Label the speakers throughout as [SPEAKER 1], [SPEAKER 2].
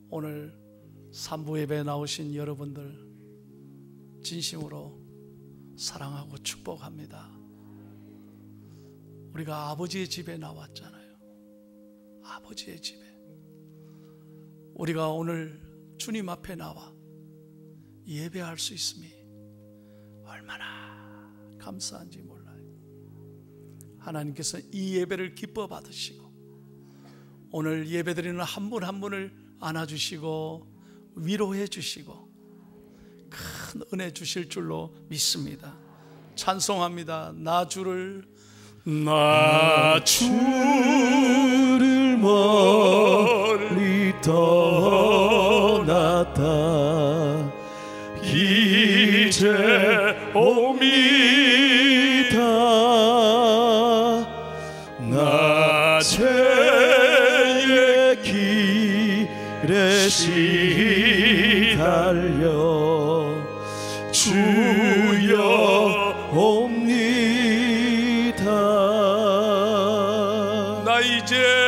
[SPEAKER 1] 오늘 3부 예배에 나오신 여러분들 진심으로 사랑하고 축복합니다. 우리가 아버지의 집에 나왔잖아요. 아버지의 집에 우리가 오늘 주님 앞에 나와 예배할 수 있음이 얼마나 감사한지 몰라요. 하나님께서 이 예배를 기뻐 받으시고 오늘 예배드리는 한 분 한 분을 안아주시고 위로해 주시고 큰 은혜 주실 줄로 믿습니다. 찬송합니다. 나 주를 멀리 떠났다 이제 옵니다. 나 죄의 길에 시달려 주여 옵니다. 나 이제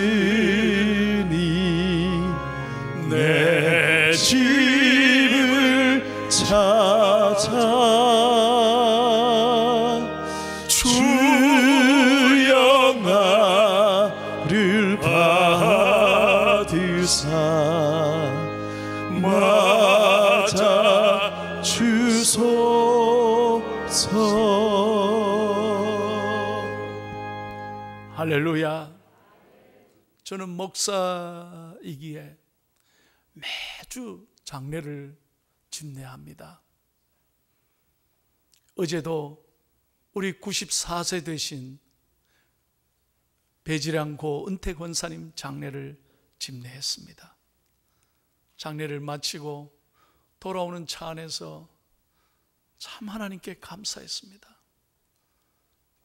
[SPEAKER 1] 왔으니 내 집을 찾아 주여 나를 받으사 맞아 주소서. 할렐루야. 저는 목사이기에 매주 장례를 집례합니다. 어제도 우리 94세 되신 배지량 고 은퇴 권사님 장례를 집례했습니다. 장례를 마치고 돌아오는 차 안에서 참 하나님께 감사했습니다.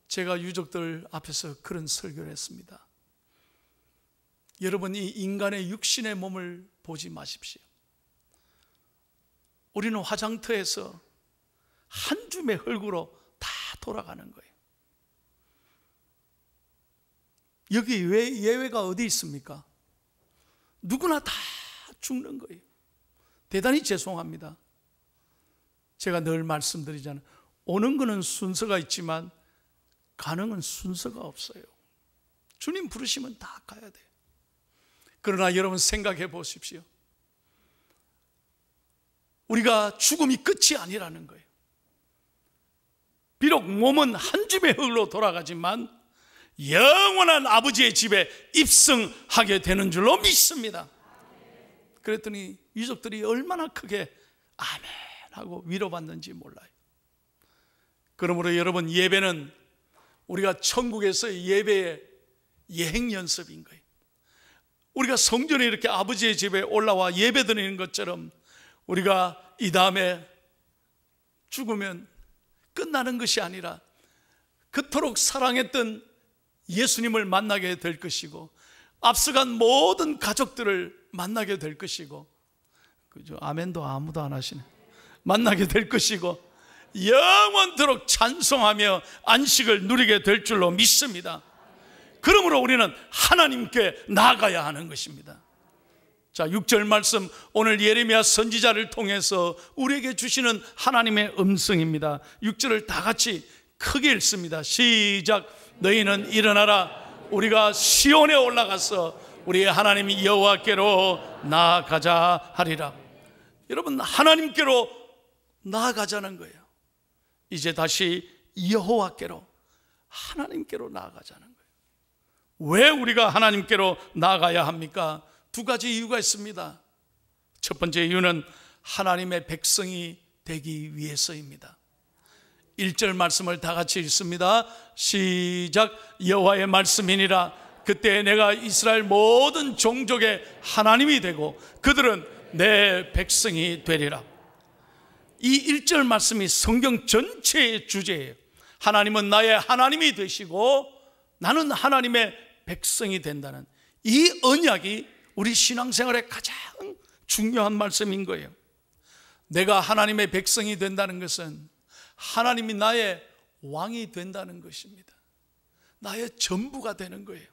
[SPEAKER 1] 제가 유족들 앞에서 그런 설교를 했습니다. 여러분, 이 인간의 육신의 몸을 보지 마십시오. 우리는 화장터에서 한 줌의 흙으로 다 돌아가는 거예요. 여기 왜 예외가 어디 있습니까? 누구나 다 죽는 거예요. 대단히 죄송합니다. 제가 늘 말씀드리잖아요. 오는 거는 순서가 있지만 가는 건 순서가 없어요. 주님 부르시면 다 가야 돼요. 그러나 여러분 생각해 보십시오. 우리가 죽음이 끝이 아니라는 거예요. 비록 몸은 한 줌의 흙으로 돌아가지만 영원한 아버지의 집에 입성하게 되는 줄로 믿습니다. 그랬더니 유족들이 얼마나 크게 아멘 하고 위로받는지 몰라요. 그러므로 여러분, 예배는 우리가 천국에서의 예배의 예행 연습인 거예요. 우리가 성전에 이렇게 아버지의 집에 올라와 예배 드리는 것처럼 우리가 이 다음에 죽으면 끝나는 것이 아니라 그토록 사랑했던 예수님을 만나게 될 것이고 앞서간 모든 가족들을 만나게 될 것이고, 그죠? 아멘도 아무도 안 하시네. 만나게 될 것이고 영원토록 찬송하며 안식을 누리게 될 줄로 믿습니다. 그러므로 우리는 하나님께 나아가야 하는 것입니다. 자, 6절 말씀, 오늘 예레미야 선지자를 통해서 우리에게 주시는 하나님의 음성입니다. 6절을 다 같이 크게 읽습니다. 시작. 너희는 일어나라. 우리가 시온에 올라가서 우리의 하나님 여호와께로 나아가자 하리라. 여러분, 하나님께로 나아가자는 거예요. 이제 다시 여호와께로, 하나님께로 나아가자는 거예요. 왜 우리가 하나님께로 나아가야 합니까? 두 가지 이유가 있습니다. 첫 번째 이유는 하나님의 백성이 되기 위해서입니다. 1절 말씀을 다 같이 읽습니다. 시작. 여호와의 말씀이니라. 그때 내가 이스라엘 모든 종족의 하나님이 되고 그들은 내 백성이 되리라. 이 1절 말씀이 성경 전체의 주제예요. 하나님은 나의 하나님이 되시고 나는 하나님의 백성이 된다는 이 언약이 우리 신앙생활의 가장 중요한 말씀인 거예요. 내가 하나님의 백성이 된다는 것은 하나님이 나의 왕이 된다는 것입니다. 나의 전부가 되는 거예요.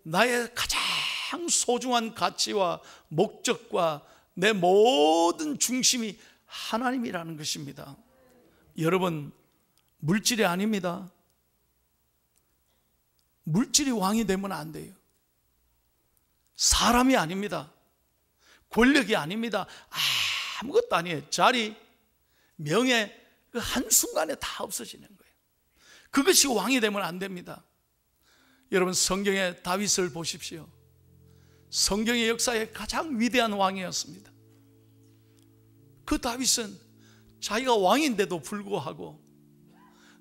[SPEAKER 1] 나의 가장 소중한 가치와 목적과 내 모든 중심이 하나님이라는 것입니다. 여러분, 물질이 아닙니다. 물질이 왕이 되면 안 돼요. 사람이 아닙니다. 권력이 아닙니다. 아무것도 아니에요. 자리, 명예, 그 한순간에 다 없어지는 거예요. 그것이 왕이 되면 안 됩니다. 여러분, 성경의 다윗을 보십시오. 성경의 역사에 가장 위대한 왕이었습니다. 그 다윗은 자기가 왕인데도 불구하고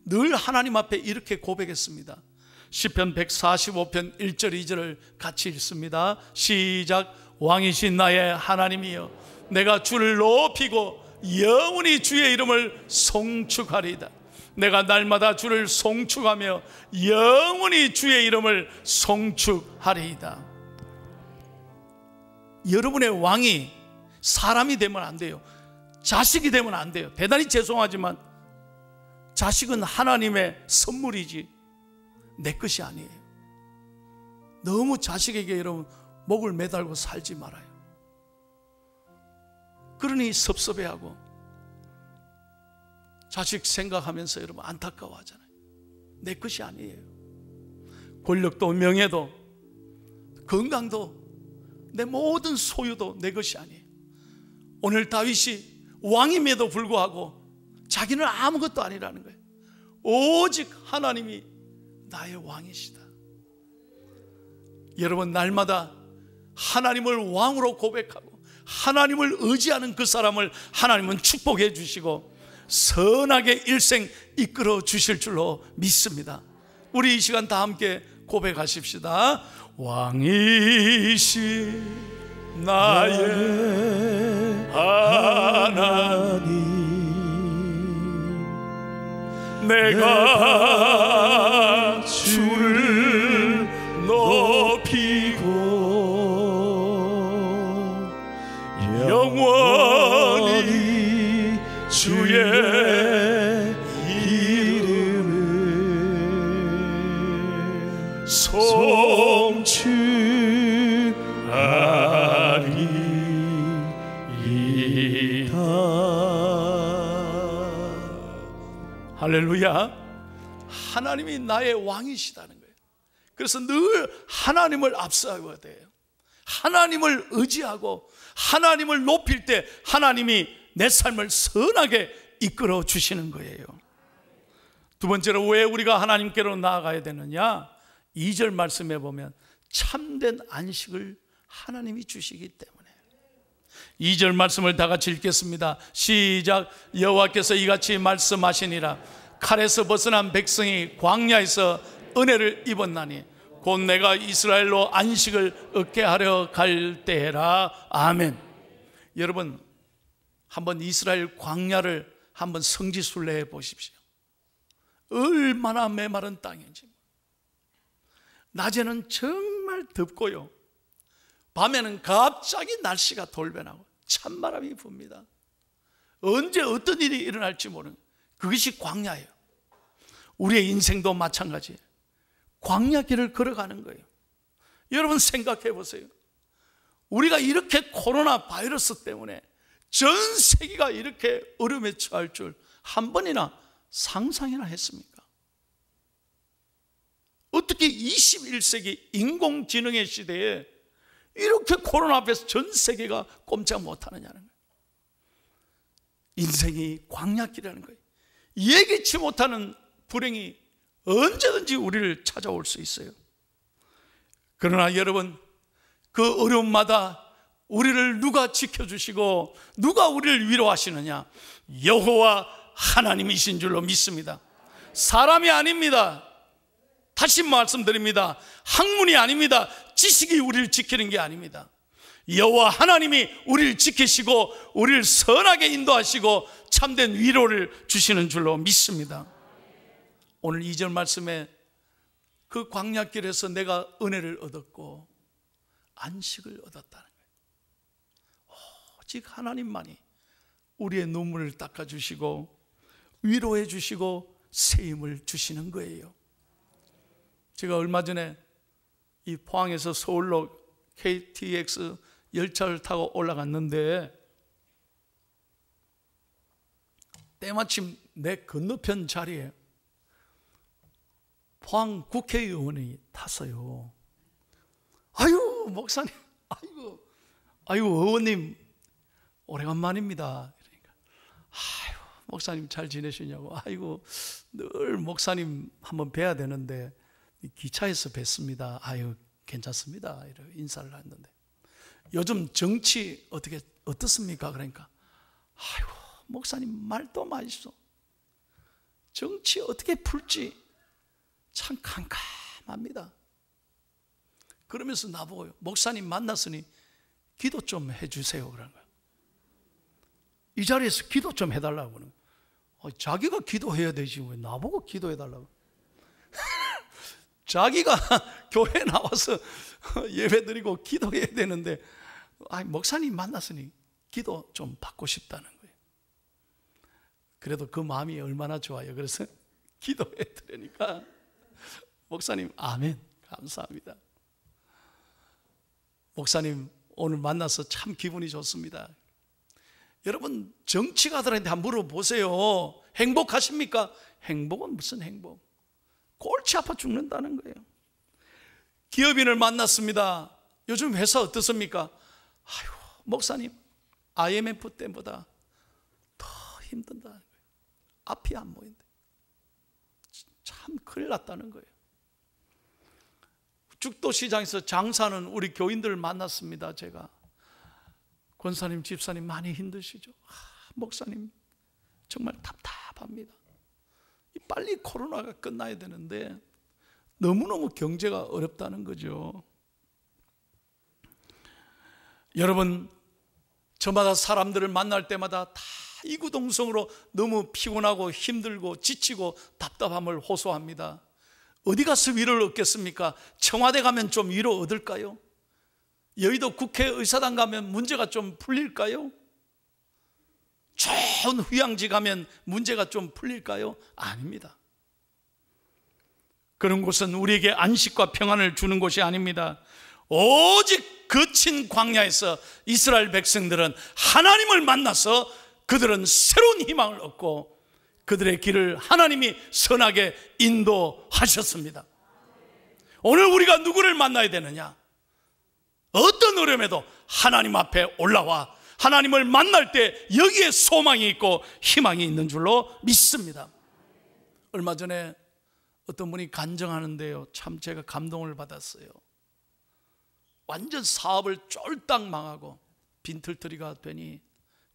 [SPEAKER 1] 늘 하나님 앞에 이렇게 고백했습니다. 시편 145편 1절 2절을 같이 읽습니다. 시작. 왕이신 나의 하나님이여, 내가 주를 높이고 영원히 주의 이름을 송축하리이다. 내가 날마다 주를 송축하며 영원히 주의 이름을 송축하리이다. 여러분의 왕이 사람이 되면 안 돼요. 자식이 되면 안 돼요. 대단히 죄송하지만 자식은 하나님의 선물이지 내 것이 아니에요. 너무 자식에게 여러분 목을 매달고 살지 말아요. 그러니 섭섭해하고 자식 생각하면서 여러분 안타까워하잖아요. 내 것이 아니에요. 권력도 명예도 건강도 내 모든 소유도 내 것이 아니에요. 오늘 다윗이 왕임에도 불구하고 자기는 아무것도 아니라는 거예요. 오직 하나님이 나의 왕이시다. 여러분, 날마다 하나님을 왕으로 고백하고 하나님을 의지하는 그 사람을 하나님은 축복해 주시고 선하게 일생 이끌어 주실 줄로 믿습니다. 우리 이 시간 다 함께 고백하십시다. 왕이신 나의 하나님, 내가 주를 높이고 영원히 주의 이름을 송축하리이다. 할렐루야. 하나님이 나의 왕이시다는 거예요. 그래서 늘 하나님을 앞세워야 돼요. 하나님을 의지하고 하나님을 높일 때 하나님이 내 삶을 선하게 이끌어 주시는 거예요. 두 번째로 왜 우리가 하나님께로 나아가야 되느냐? 2절 말씀에 보면 참된 안식을 하나님이 주시기 때문에. 2절 말씀을 다 같이 읽겠습니다. 시작. 여호와께서 이같이 말씀하시니라. 칼에서 벗어난 백성이 광야에서 은혜를 입었나니 곧 내가 이스라엘로 안식을 얻게 하려 갈 때라. 아멘. 여러분, 한번 이스라엘 광야를 한번 성지순례해 보십시오. 얼마나 메마른 땅인지. 낮에는 정말 덥고요, 밤에는 갑자기 날씨가 돌변하고 찬바람이 붑니다. 언제 어떤 일이 일어날지 모르는, 그것이 광야예요. 우리의 인생도 마찬가지예요. 광야길을 걸어가는 거예요. 여러분 생각해 보세요. 우리가 이렇게 코로나 바이러스 때문에 전 세계가 이렇게 어려움에 처할 줄 한 번이나 상상이나 했습니까? 어떻게 21세기 인공지능의 시대에 이렇게 코로나 앞에서 전 세계가 꼼짝 못하느냐는 거예요. 인생이 광야길이라는 거예요. 예기치 못하는 불행이 언제든지 우리를 찾아올 수 있어요. 그러나 여러분, 그 어려움마다 우리를 누가 지켜주시고 누가 우리를 위로하시느냐? 여호와 하나님이신 줄로 믿습니다. 사람이 아닙니다. 다시 말씀드립니다. 학문이 아닙니다. 지식이 우리를 지키는 게 아닙니다. 여호와 하나님이 우리를 지키시고 우리를 선하게 인도하시고 참된 위로를 주시는 줄로 믿습니다. 오늘 2절 말씀에 그 광야길에서 내가 은혜를 얻었고 안식을 얻었다는 거예요. 오직 하나님만이 우리의 눈물을 닦아주시고 위로해 주시고 새 힘을 주시는 거예요. 제가 얼마 전에 이 포항에서 서울로 KTX 열차를 타고 올라갔는데 때마침 내 건너편 자리에 포항 국회의원이 탔어요. 아유 목사님, 아유 의원님 오래간만입니다. 그러니까 아유 목사님 잘 지내시냐고. 아이고 늘 목사님 한번 뵈야 되는데 기차에서 뵀습니다. 아유 괜찮습니다. 이렇게 인사를 했는데 요즘 정치 어떻습니까? 그러니까 아유 목사님 말도 마시소. 정치 어떻게 풀지 참 캄캄합니다. 그러면서 나보고요, 목사님 만났으니 기도 좀 해주세요 그러는 거예요. 이 자리에서 기도 좀 해달라고 그러는 거예요. 자기가 기도해야 되지 왜 나보고 기도해달라고. 자기가 교회 나와서 예배 드리고 기도해야 되는데 목사님 만났으니 기도 좀 받고 싶다는 거예요. 그래도 그 마음이 얼마나 좋아요. 그래서 기도해 드리니까 목사님 아멘 감사합니다. 목사님 오늘 만나서 참 기분이 좋습니다. 여러분 정치가들한테 한번 물어보세요. 행복하십니까? 행복은 무슨 행복? 골치 아파 죽는다는 거예요. 기업인을 만났습니다. 요즘 회사 어떻습니까? 아유 목사님 IMF 때보다 더 힘든다는 거예요. 앞이 안 보인대. 참 큰일 났다는 거예요. 죽도시장에서 장사는 우리 교인들을 만났습니다. 제가 권사님 집사님 많이 힘드시죠? 목사님 정말 답답합니다. 빨리 코로나가 끝나야 되는데 너무너무 경제가 어렵다는 거죠. 여러분 저마다 사람들을 만날 때마다 다 이구동성으로 너무 피곤하고 힘들고 지치고 답답함을 호소합니다. 어디 가서 위로를 얻겠습니까? 청와대 가면 좀 위로 얻을까요? 여의도 국회의사당 가면 문제가 좀 풀릴까요? 좋은 휴양지 가면 문제가 좀 풀릴까요? 아닙니다. 그런 곳은 우리에게 안식과 평안을 주는 곳이 아닙니다. 오직 거친 광야에서 이스라엘 백성들은 하나님을 만나서 그들은 새로운 희망을 얻고 그들의 길을 하나님이 선하게 인도하셨습니다. 오늘 우리가 누구를 만나야 되느냐? 어떤 어려움에도 하나님 앞에 올라와 하나님을 만날 때 여기에 소망이 있고 희망이 있는 줄로 믿습니다. 얼마 전에 어떤 분이 간증하는데요, 참 제가 감동을 받았어요. 완전 사업을 쫄딱 망하고 빈털터리가 되니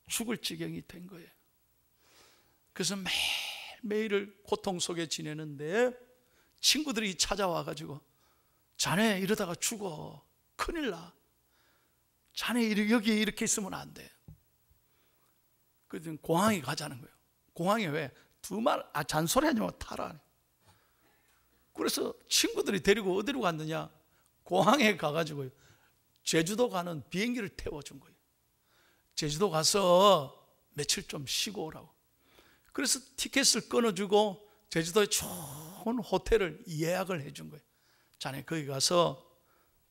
[SPEAKER 1] 죽을 지경이 된 거예요. 그래서 매일매일을 고통 속에 지내는데 친구들이 찾아와가지고 자네 이러다가 죽어, 큰일 나, 자네 여기 이렇게 있으면 안 돼. 그래서 공항에 가자는 거예요. 공항에 왜? 잔소리하지 말고 타라. 그래서 친구들이 데리고 어디로 갔느냐, 공항에 가가지고 제주도 가는 비행기를 태워준 거예요. 제주도 가서 며칠 좀 쉬고 오라고. 그래서 티켓을 끊어주고 제주도에 좋은 호텔을 예약을 해준 거예요. 자네 거기 가서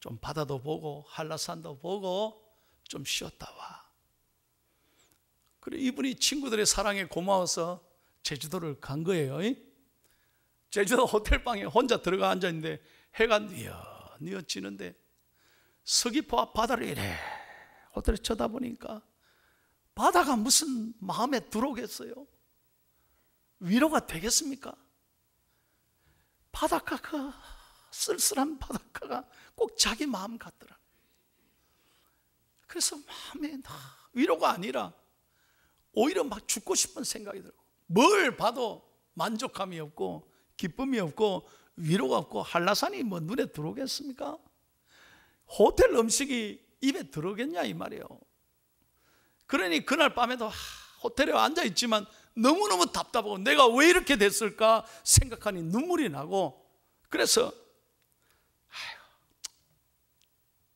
[SPEAKER 1] 좀 바다도 보고 한라산도 보고 좀 쉬었다 와. 그래 이분이 친구들의 사랑에 고마워서 제주도를 간 거예요. 제주도 호텔방에 혼자 들어가 앉아있는데 해가 뉘어지는데 서귀포 앞 바다를 이래 호텔에 쳐다보니까 바다가 무슨 마음에 들어오겠어요? 위로가 되겠습니까? 바닷가가, 쓸쓸한 바닷가가 꼭 자기 마음 같더라. 그래서 마음에 위로가 아니라 오히려 막 죽고 싶은 생각이 들고, 뭘 봐도 만족감이 없고 기쁨이 없고 위로가 없고 한라산이 뭐 눈에 들어오겠습니까? 호텔 음식이 입에 들어오겠냐 이 말이에요. 그러니 그날 밤에도 호텔에 앉아있지만 너무너무 답답하고 내가 왜 이렇게 됐을까 생각하니 눈물이 나고, 그래서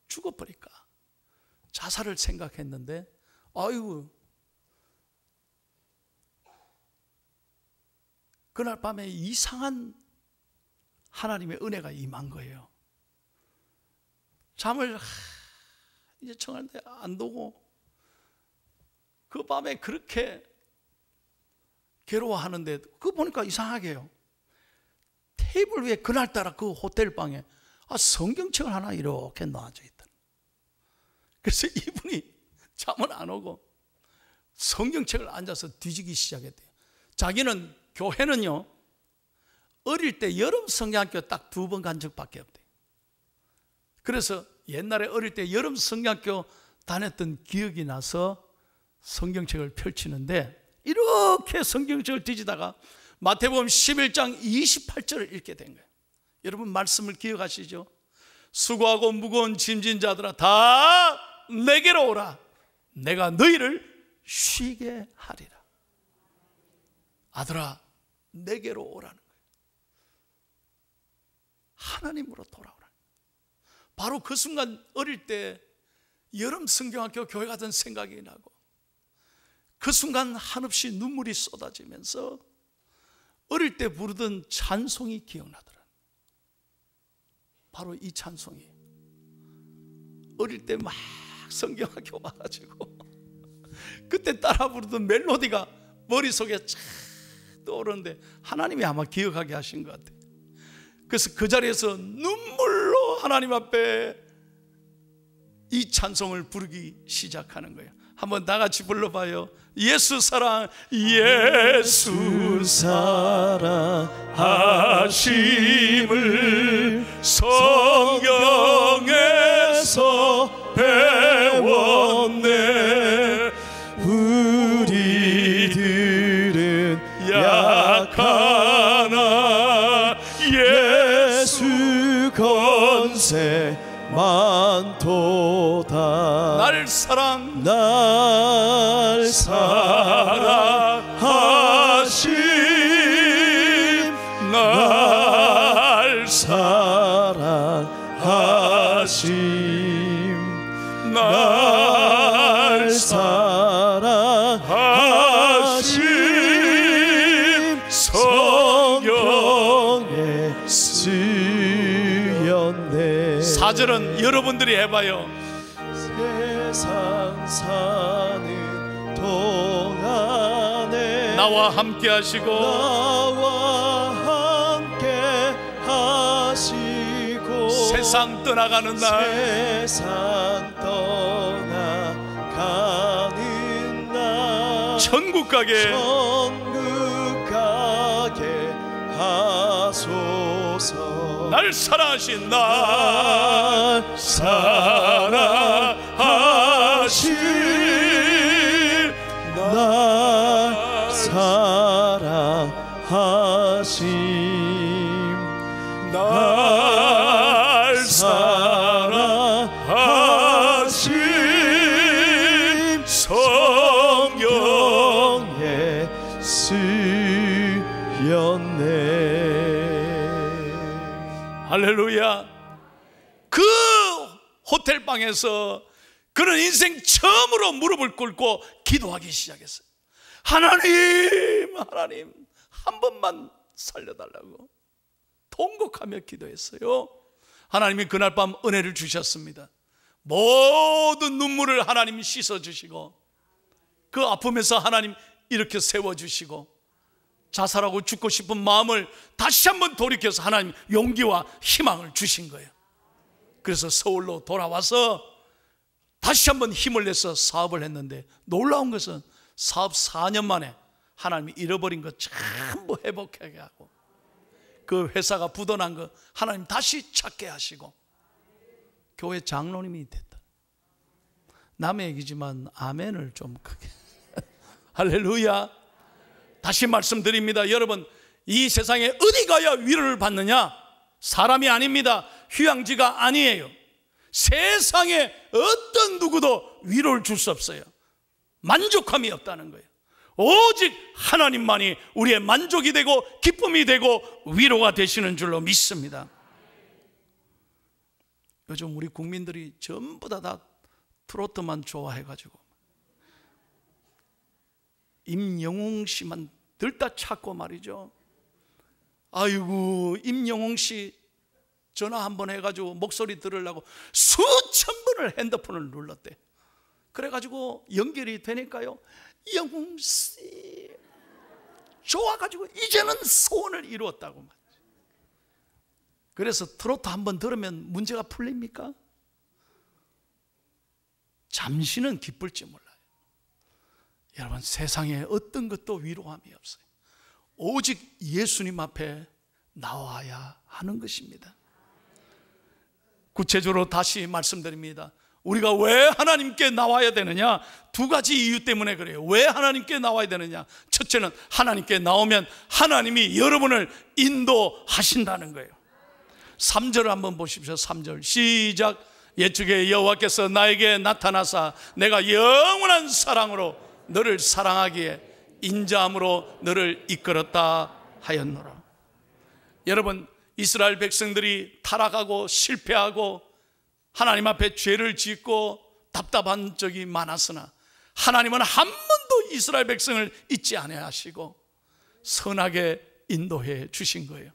[SPEAKER 1] 죽어버릴까 자살을 생각했는데 그날 밤에 이상한 하나님의 은혜가 임한 거예요. 잠을 이제 청하는데 안 두고 그 밤에 그렇게 괴로워하는데 그거 보니까 이상하게요. 테이블 위에 그날따라 그 호텔 방에 성경책을 하나 이렇게 놔져 있다. 그래서 이분이 잠은 안 오고 성경책을 앉아서 뒤지기 시작했대요. 자기는 교회는요, 어릴 때 여름 성경학교 딱 2번 간 적밖에 없대요. 그래서 옛날에 어릴 때 여름 성경학교 다녔던 기억이 나서 성경책을 펼치는데 이렇게 성경책을 뒤지다가 마태복음 11장 28절을 읽게 된 거예요. 여러분 말씀을 기억하시죠? 수고하고 무거운 짐진 자들아 다 내게로 오라. 내가 너희를 쉬게 하리라. 아들아 내게로 오라는 거예요. 하나님으로 돌아오라. 바로 그 순간 어릴 때 여름 성경학교 교회 가던 생각이 나고 그 순간 한없이 눈물이 쏟아지면서 어릴 때 부르던 찬송이 기억나더라. 바로 이 찬송이 어릴 때 막 성경학교 와가지고 그때 따라 부르던 멜로디가 머릿속에 쫙 떠오르는데 하나님이 아마 기억하게 하신 것 같아요. 그래서 그 자리에서 눈물로 하나님 앞에 이 찬송을 부르기 시작하는 거예요. 한번 다 같이 불러봐요. 예수 사랑, 예수 사랑하심을 성경에서 배웠네. 우리들은 약하나 예수 권세 많도다. 날 사랑하심 날 사랑하심 날 사랑하심 성경에 쓰였네. 4절은 여러분들이 해봐요. 세상 사는 동안에 나와 함께 하시고 세상 떠나가는 날 세상 떠나가는 날 천국 가게 하소서. 날 사랑하신 날 사랑하신 날 사랑하심 날 사랑하심 성경에 쓰였네. 할렐루야. 그 호텔방에서 그는 인생 처음으로 무릎을 꿇고 기도하기 시작했어요. 하나님, 하나님 한 번만 살려달라고 통곡하며 기도했어요. 하나님이 그날 밤 은혜를 주셨습니다. 모든 눈물을 하나님이 씻어주시고 그 아픔에서 하나님 이렇게 세워주시고 자살하고 죽고 싶은 마음을 다시 한번 돌이켜서 하나님 용기와 희망을 주신 거예요. 그래서 서울로 돌아와서 다시 한번 힘을 내서 사업을 했는데 놀라운 것은 사업 4년 만에 하나님이 잃어버린 것 전부 회복하게 하고 그 회사가 부도난 거 하나님 다시 찾게 하시고 교회 장로님이 됐다. 남의 얘기지만 아멘을 좀 크게 할렐루야. 다시 말씀드립니다. 여러분, 이 세상에 어디 가야 위로를 받느냐? 사람이 아닙니다. 휴양지가 아니에요. 세상에 어떤 누구도 위로를 줄 수 없어요. 만족함이 없다는 거예요. 오직 하나님만이 우리의 만족이 되고 기쁨이 되고 위로가 되시는 줄로 믿습니다. 요즘 우리 국민들이 전부 다 트로트만 좋아해가지고 임영웅 씨만 들다 찾고 말이죠. 아이고, 임영웅 씨 전화 한번 해가지고 목소리 들으려고 수천 번을 핸드폰을 눌렀대. 그래가지고 연결이 되니까요, 영웅 씨 좋아가지고 이제는 소원을 이루었다고. 그래서 트로트 한번 들으면 문제가 풀립니까? 잠시는 기쁠지 몰라요. 여러분, 세상에 어떤 것도 위로함이 없어요. 오직 예수님 앞에 나와야 하는 것입니다. 구체적으로 다시 말씀드립니다. 우리가 왜 하나님께 나와야 되느냐? 두 가지 이유 때문에 그래요. 왜 하나님께 나와야 되느냐? 첫째는 하나님께 나오면 하나님이 여러분을 인도하신다는 거예요. 3절을 한번 보십시오. 3절 시작. 예측에 여호와께서 나에게 나타나사 내가 영원한 사랑으로 너를 사랑하기에 인자함으로 너를 이끌었다 하였노라. 여러분, 이스라엘 백성들이 타락하고 실패하고 하나님 앞에 죄를 짓고 답답한 적이 많았으나 하나님은 한 번도 이스라엘 백성을 잊지 아니하시고 선하게 인도해 주신 거예요.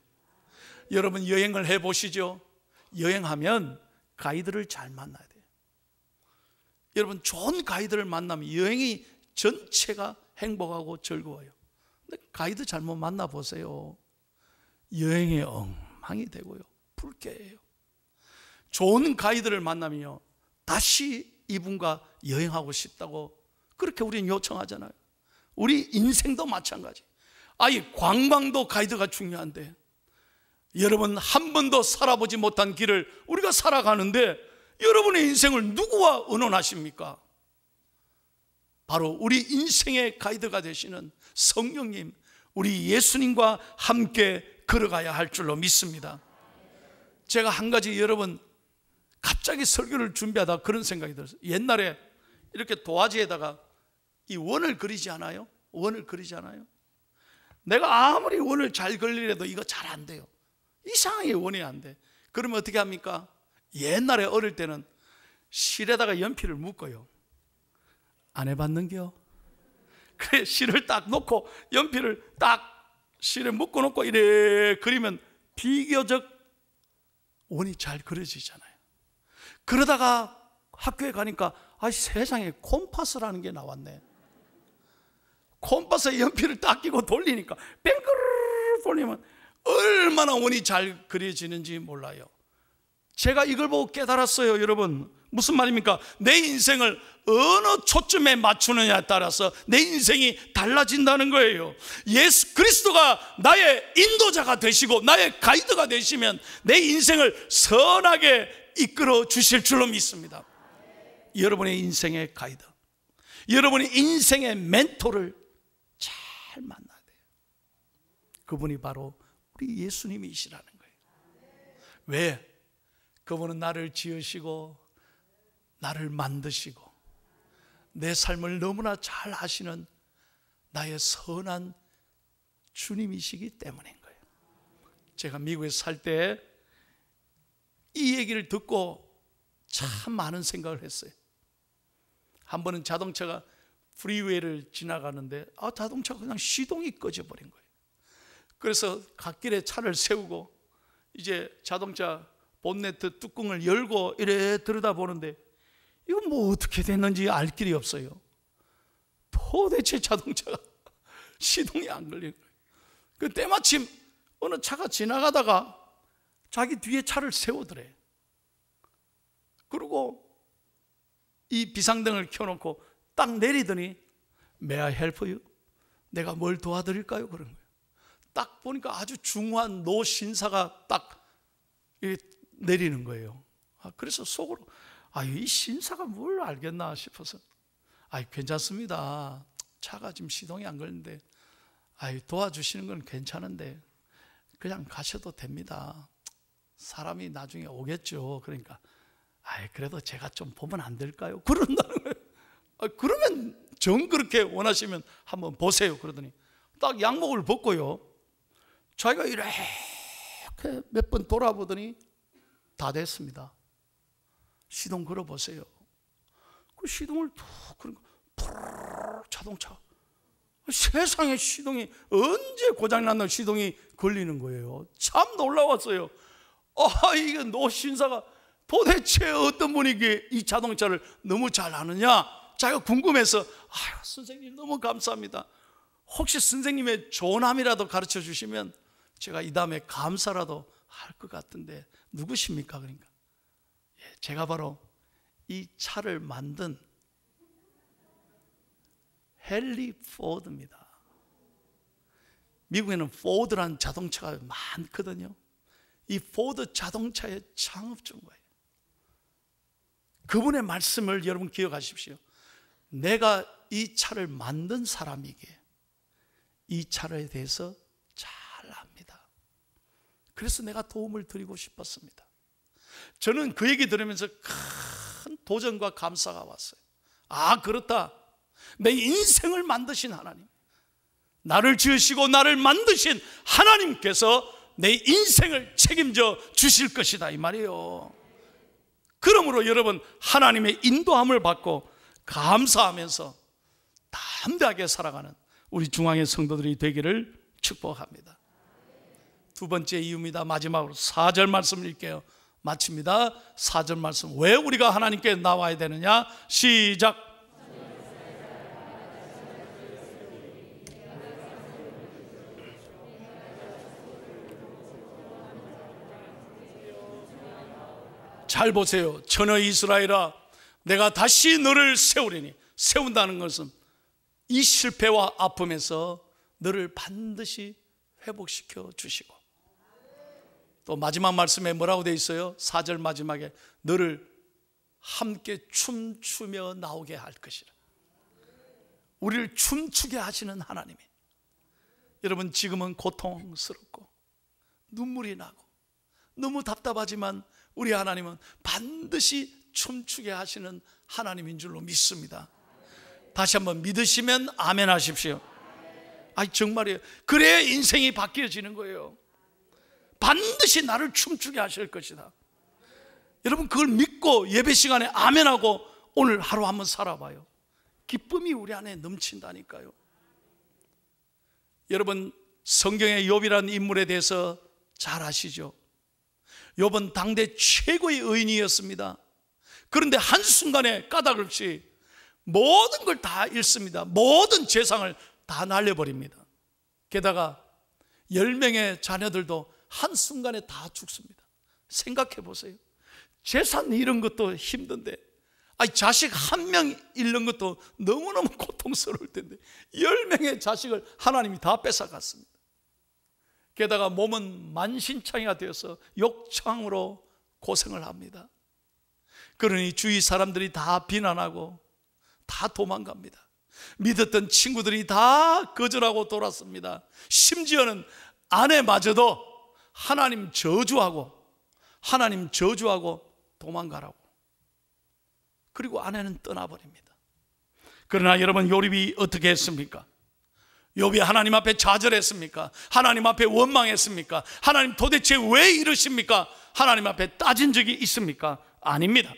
[SPEAKER 1] 여러분, 여행을 해보시죠. 여행하면 가이드를 잘 만나야 돼요. 여러분, 좋은 가이드를 만나면 여행이 전체가 행복하고 즐거워요. 근데 가이드 잘못 만나보세요. 여행에 엉망이 되고요, 불쾌해요. 좋은 가이드를 만나면요, 다시 이분과 여행하고 싶다고 그렇게 우리는 요청하잖아요. 우리 인생도 마찬가지. 아예 관광도 가이드가 중요한데, 여러분, 한 번도 살아보지 못한 길을 우리가 살아가는데 여러분의 인생을 누구와 의논하십니까? 바로 우리 인생의 가이드가 되시는 성령님, 우리 예수님과 함께 걸어가야 할 줄로 믿습니다. 제가 한 가지, 여러분, 갑자기 설교를 준비하다 그런 생각이 들었어요. 옛날에 이렇게 도화지에다가 이 원을 그리지 않아요? 원을 그리지 않아요? 내가 아무리 원을 잘 그리려도 이거 잘 안 돼요. 이상하게 원이 안 돼. 그러면 어떻게 합니까? 옛날에 어릴 때는 실에다가 연필을 묶어요. 안 해봤는겨? 그래, 실을 딱 놓고 연필을 딱 실에 묶어놓고 이래 그리면 비교적 원이 잘 그려지잖아요. 그러다가 학교에 가니까 세상에 콤파스라는 게 나왔네. 콤파스에 연필을 딱 끼고 돌리니까 뺑그르르 돌리면 얼마나 원이 잘 그려지는지 몰라요. 제가 이걸 보고 깨달았어요. 여러분, 무슨 말입니까? 내 인생을 어느 초점에 맞추느냐에 따라서 내 인생이 달라진다는 거예요. 예수 그리스도가 나의 인도자가 되시고 나의 가이드가 되시면 내 인생을 선하게 이끌어 주실 줄로 믿습니다. 여러분의 인생의 가이드, 여러분의 인생의 멘토를 잘 만나야 돼요. 그분이 바로 우리 예수님이시라는 거예요. 왜? 그분은 나를 지으시고 나를 만드시고 내 삶을 너무나 잘 아시는 나의 선한 주님이시기 때문인 거예요. 제가 미국에 살 때 이 얘기를 듣고 참 많은 생각을 했어요. 한 번은 자동차가 프리웨이를 지나가는데 자동차가 그냥 시동이 꺼져버린 거예요. 그래서 갓길에 차를 세우고 이제 자동차 본네트 뚜껑을 열고 이래 들여다보는데 이건 뭐 어떻게 됐는지 알 길이 없어요. 도대체 자동차가 시동이 안 걸리는 거예요. 그 때마침 어느 차가 지나가다가 자기 뒤에 차를 세우더래. 그리고 이 비상등을 켜놓고 딱 내리더니 May I help you? 내가 뭘 도와드릴까요? 그런 거예요. 딱 보니까 아주 중후한 노신사가 딱 내리는 거예요. 그래서 속으로 이 신사가 뭘 알겠나 싶어서 괜찮습니다. 차가 지금 시동이 안 걸리는데 도와주시는 건 괜찮은데 그냥 가셔도 됩니다. 사람이 나중에 오겠죠. 그러니까 그래도 제가 좀 보면 안 될까요? 그런다는 거예요. 그러면 정 그렇게 원하시면 한번 보세요. 그러더니 딱 양복을 벗고요, 자기가 이렇게 몇 번 돌아보더니 다 됐습니다. 시동 걸어보세요. 그 시동을 툭 그러니까 자동차 세상에 시동이 언제 고장났나 시동이 걸리는 거예요. 참 놀라웠어요. 이게 노 신사가 도대체 어떤 분이 이 자동차를 너무 잘 아느냐, 자기가 궁금해서 선생님 너무 감사합니다. 혹시 선생님의 조남이라도 가르쳐 주시면 제가 이 다음에 감사라도 할 것 같은데 누구십니까? 그러니까 제가 바로 이 차를 만든 헨리 포드입니다. 미국에는 포드라는 자동차가 많거든요. 이 포드 자동차의 창업주인 거예요. 그분의 말씀을 여러분 기억하십시오. 내가 이 차를 만든 사람이기에 이 차에 대해서 잘 압니다. 그래서 내가 도움을 드리고 싶었습니다. 저는 그 얘기 들으면서 큰 도전과 감사가 왔어요. 그렇다. 내 인생을 만드신 하나님, 나를 지으시고 나를 만드신 하나님께서 내 인생을 책임져 주실 것이다, 이 말이에요. 그러므로 여러분, 하나님의 인도함을 받고 감사하면서 담대하게 살아가는 우리 중앙의 성도들이 되기를 축복합니다. 두 번째 이유입니다. 마지막으로 4절 말씀을 읽게요. 마칩니다. 4절 말씀. 왜 우리가 하나님께 나와야 되느냐? 시작. 잘 보세요. 전하 이스라엘아, 내가 다시 너를 세우리니, 세운다는 것은 이 실패와 아픔에서 너를 반드시 회복시켜 주시고, 또 마지막 말씀에 뭐라고 되어 있어요? 4절 마지막에 너를 함께 춤추며 나오게 할 것이라. 우리를 춤추게 하시는 하나님이, 여러분 지금은 고통스럽고 눈물이 나고 너무 답답하지만 우리 하나님은 반드시 춤추게 하시는 하나님인 줄로 믿습니다. 다시 한번 믿으시면 아멘 하십시오. 정말이에요. 그래야 인생이 바뀌어지는 거예요. 반드시 나를 춤추게 하실 것이다. 여러분 그걸 믿고 예배 시간에 아멘하고 오늘 하루 한번 살아봐요. 기쁨이 우리 안에 넘친다니까요. 여러분 성경의 욥이라는 인물에 대해서 잘 아시죠? 욥은 당대 최고의 의인이었습니다. 그런데 한순간에 까닭없이 모든 걸 다 잃습니다. 모든 재산을 다 날려버립니다. 게다가 10명의 자녀들도 한순간에 다 죽습니다. 생각해 보세요. 재산 잃은 것도 힘든데 자식 한 명 잃는 것도 너무너무 고통스러울 텐데 10명의 자식을 하나님이 다 뺏어갔습니다. 게다가 몸은 만신창이가 되어서 욕창으로 고생을 합니다. 그러니 주위 사람들이 다 비난하고 다 도망갑니다. 믿었던 친구들이 다 거절하고 돌았습니다. 심지어는 아내마저도 하나님 저주하고 도망가라고. 그리고 아내는 떠나버립니다. 그러나 여러분 욥이 어떻게 했습니까? 욥이 하나님 앞에 좌절했습니까? 하나님 앞에 원망했습니까? 하나님 도대체 왜 이러십니까? 하나님 앞에 따진 적이 있습니까? 아닙니다.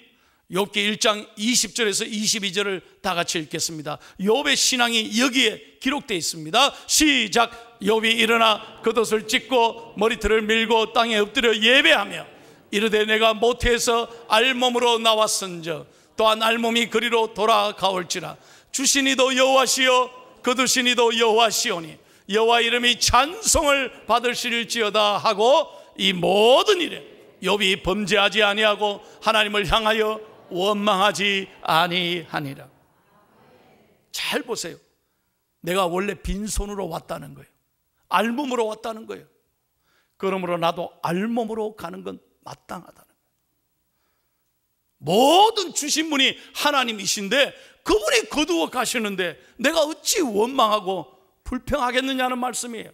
[SPEAKER 1] 욥기 1장 20절에서 22절을 다 같이 읽겠습니다. 욥의 신앙이 여기에 기록되어 있습니다. 시작. 욥이 일어나 겉옷을 찢고 머리털을 밀고 땅에 엎드려 예배하며 이르되 내가 모태에서 알몸으로 나왔은즉 또한 알몸이 그리로 돌아가올지라. 주신 이도 여호와시요 거두신 이도 여호와시오니 여호와 이름이 찬송을 받으실지어다 하고 이 모든 일에 욥이 범죄하지 아니하고 하나님을 향하여 원망하지 아니하니라. 잘 보세요. 내가 원래 빈손으로 왔다는 거예요. 알몸으로 왔다는 거예요. 그러므로 나도 알몸으로 가는 건 마땅하다는 거예요. 모든 주신 분이 하나님이신데 그분이 거두어 가시는데 내가 어찌 원망하고 불평하겠느냐는 말씀이에요.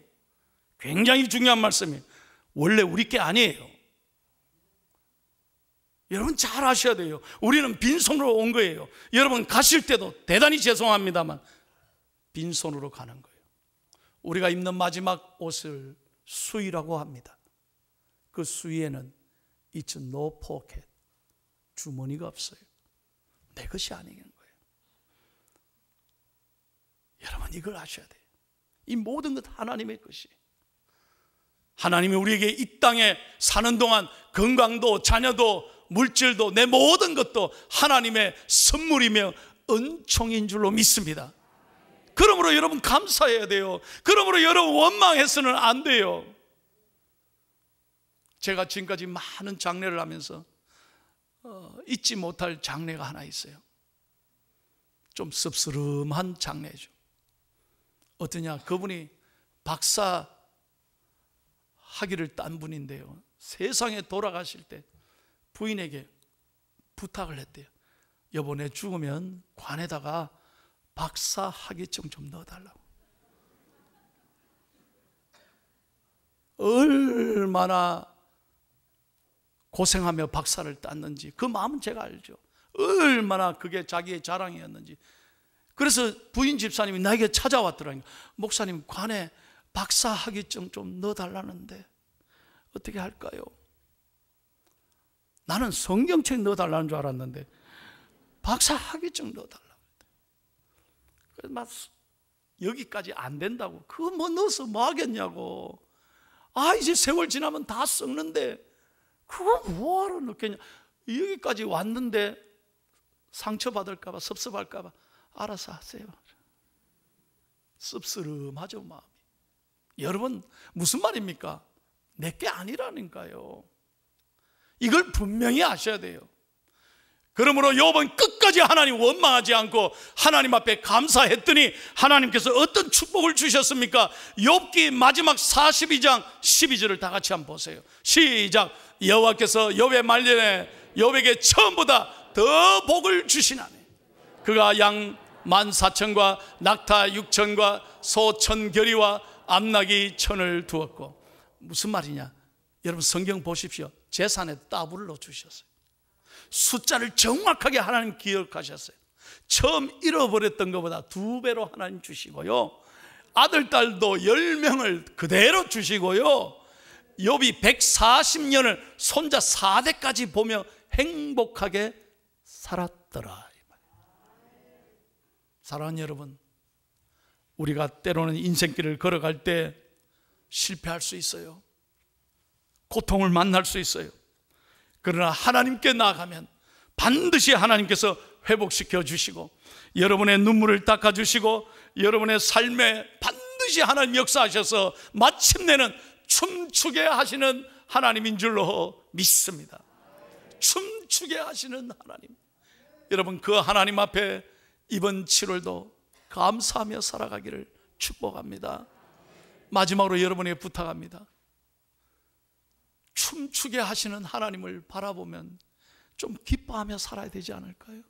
[SPEAKER 1] 굉장히 중요한 말씀이에요. 원래 우리 게 아니에요. 여러분 잘 아셔야 돼요. 우리는 빈손으로 온 거예요. 여러분 가실 때도 대단히 죄송합니다만 빈손으로 가는 거예요. 우리가 입는 마지막 옷을 수의라고 합니다. 그 수의에는 It's no pocket, 주머니가 없어요. 내 것이 아닌 거예요. 여러분 이걸 아셔야 돼요. 이 모든 것 하나님의 것이. 하나님이 우리에게 이 땅에 사는 동안 건강도 자녀도 물질도 내 모든 것도 하나님의 선물이며 은총인 줄로 믿습니다. 그러므로 여러분 감사해야 돼요. 그러므로 여러분 원망해서는 안 돼요. 제가 지금까지 많은 장례를 하면서 잊지 못할 장례가 하나 있어요. 좀 씁쓸한 장례죠. 어떠냐, 그분이 박사 학위를 딴 분인데요, 세상에 돌아가실 때 부인에게 부탁을 했대요. 여보, 내 죽으면 관에다가 박사 학위증 좀 넣어달라고. 얼마나 고생하며 박사를 땄는지 그 마음은 제가 알죠. 얼마나 그게 자기의 자랑이었는지. 그래서 부인 집사님이 나에게 찾아왔더라니까. 목사님, 관에 박사 학위증 좀 넣어달라는데 어떻게 할까요? 나는 성경책 넣어달라는 줄 알았는데 박사 학위증 넣어달라고. 그래서 막 여기까지 안 된다고. 그거 뭐 넣어서 뭐 하겠냐고. 아, 이제 세월 지나면 다 썩는데 그거 뭐하러 넣겠냐. 여기까지 왔는데 상처받을까봐, 섭섭할까봐 알아서 하세요. 씁쓸하죠, 마음이. 여러분, 무슨 말입니까? 내게 아니라니까요. 이걸 분명히 아셔야 돼요. 그러므로 욥은 끝까지 하나님 원망하지 않고 하나님 앞에 감사했더니 하나님께서 어떤 축복을 주셨습니까? 욥기 마지막 42장 12절을 다 같이 한번 보세요. 시작. 여호와께서 욥의 말년에 욥에게 처음보다 더 복을 주시나니 그가 양 14,000과 낙타 6,000과 소 1,000결이와 암나귀 1,000을 두었고. 무슨 말이냐? 여러분 성경 보십시오. 재산에 더블을 넣어주셨어요. 숫자를 정확하게 하나님 기억하셨어요. 처음 잃어버렸던 것보다 2배로 하나님 주시고요, 아들 딸도 10명을 그대로 주시고요, 욥이 140년을 손자 4대까지 보며 행복하게 살았더라. 사랑하는 여러분, 우리가 때로는 인생길을 걸어갈 때 실패할 수 있어요. 고통을 만날 수 있어요. 그러나 하나님께 나아가면 반드시 하나님께서 회복시켜 주시고 여러분의 눈물을 닦아 주시고 여러분의 삶에 반드시 하나님 역사하셔서 마침내는 춤추게 하시는 하나님인 줄로 믿습니다. 춤추게 하시는 하나님. 여러분, 그 하나님 앞에 이번 7월도 감사하며 살아가기를 축복합니다. 마지막으로 여러분에게 부탁합니다. 춤추게 하시는 하나님을 바라보면 좀 기뻐하며 살아야 되지 않을까요?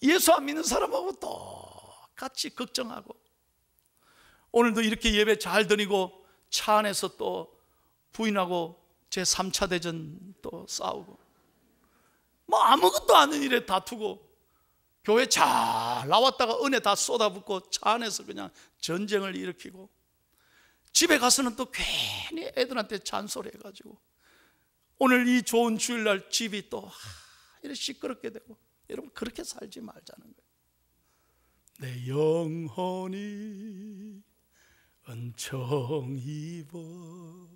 [SPEAKER 1] 예수 안 믿는 사람하고 똑같이 걱정하고, 오늘도 이렇게 예배 잘 드리고 차 안에서 또 부인하고 제 3차 대전 또 싸우고, 뭐 아무것도 아닌 일에 다투고, 교회 잘 나왔다가 은혜 다 쏟아붓고 차 안에서 그냥 전쟁을 일으키고, 집에 가서는 또 괜히 애들한테 잔소리해가지고, 오늘 이 좋은 주일날 집이 또 이렇게 시끄럽게 되고. 여러분, 그렇게 살지 말자는 거예요. 내 영혼이 은총 입어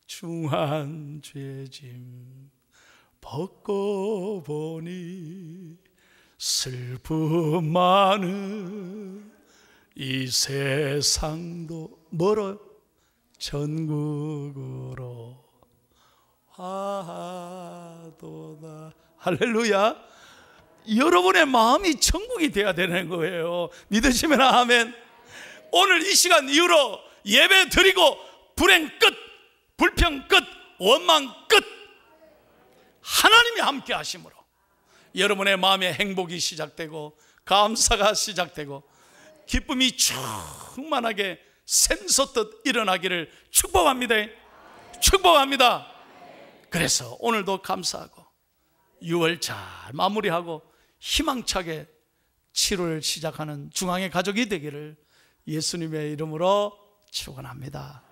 [SPEAKER 1] 중한 죄짐 벗고 보니 슬픔 많은 이 세상도 멀어요. 천국으로 하도다. 할렐루야. 여러분의 마음이 천국이 되어야 되는 거예요. 믿으시면 아멘. 오늘 이 시간 이후로 예배 드리고 불행 끝, 불평 끝, 원망 끝, 하나님이 함께 하심으로 여러분의 마음에 행복이 시작되고 감사가 시작되고 기쁨이 충만하게 샘솟듯 일어나기를 축복합니다. 축복합니다. 그래서 오늘도 감사하고 6월 잘 마무리하고 희망차게 7월 시작하는 중앙의 가족이 되기를 예수님의 이름으로 축원합니다.